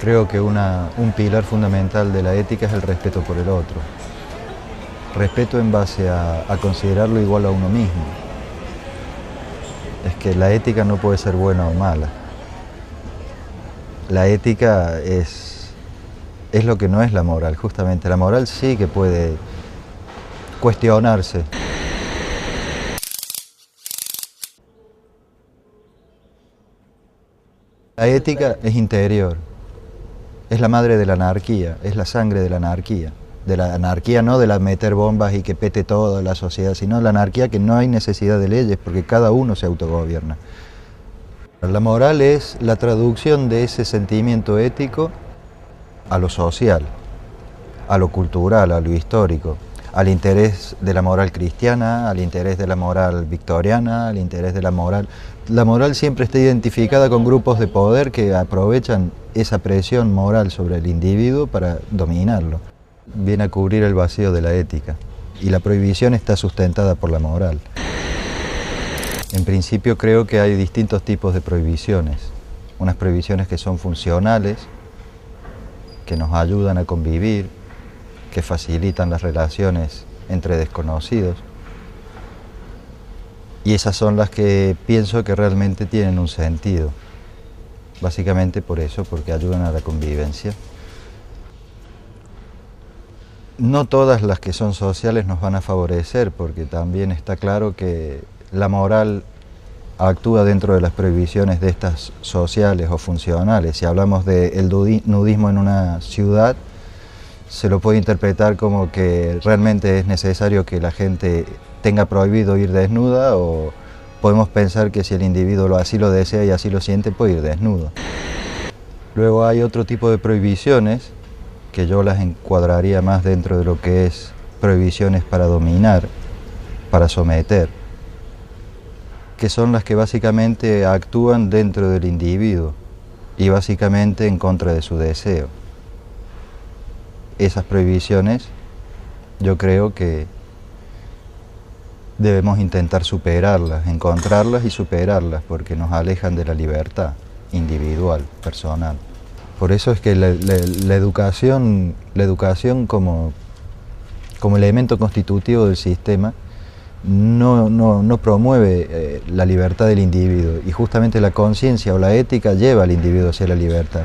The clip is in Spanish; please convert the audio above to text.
Creo que un pilar fundamental de la ética es el respeto por el otro. Respeto en base a considerarlo igual a uno mismo. Es que la ética no puede ser buena o mala. La ética es lo que no es la moral, justamente. La moral sí que puede cuestionarse. La ética es interior, es la madre de la anarquía, es la sangre de la anarquía. De la anarquía no de la meter bombas y que pete toda la sociedad, sino la anarquía que no hay necesidad de leyes porque cada uno se autogobierna. La moral es la traducción de ese sentimiento ético a lo social, a lo cultural, a lo histórico, al interés de la moral cristiana, al interés de la moral victoriana, al interés de la moral... La moral siempre está identificada con grupos de poder que aprovechan esa presión moral sobre el individuo para dominarlo. Viene a cubrir el vacío de la ética y la prohibición está sustentada por la moral. En principio creo que hay distintos tipos de prohibiciones. Unas prohibiciones que son funcionales, que nos ayudan a convivir, que facilitan las relaciones entre desconocidos. Y esas son las que pienso que realmente tienen un sentido. Básicamente por eso, porque ayudan a la convivencia. No todas las que son sociales nos van a favorecer, porque también está claro que la moral actúa dentro de las prohibiciones de estas sociales o funcionales. Si hablamos del nudismo en una ciudad, se lo puede interpretar como que realmente es necesario que la gente tenga prohibido ir desnuda, o podemos pensar que si el individuo así lo desea y así lo siente, puede ir desnudo. Luego hay otro tipo de prohibiciones que yo las encuadraría más dentro de lo que es prohibiciones para dominar, para someter, que son las que básicamente actúan dentro del individuo y básicamente en contra de su deseo. Esas prohibiciones yo creo que debemos intentar superarlas, encontrarlas y superarlas, porque nos alejan de la libertad individual, personal. Por eso es que la educación como elemento constitutivo del sistema no promueve la libertad del individuo, y justamente la conciencia o la ética lleva al individuo hacia la libertad.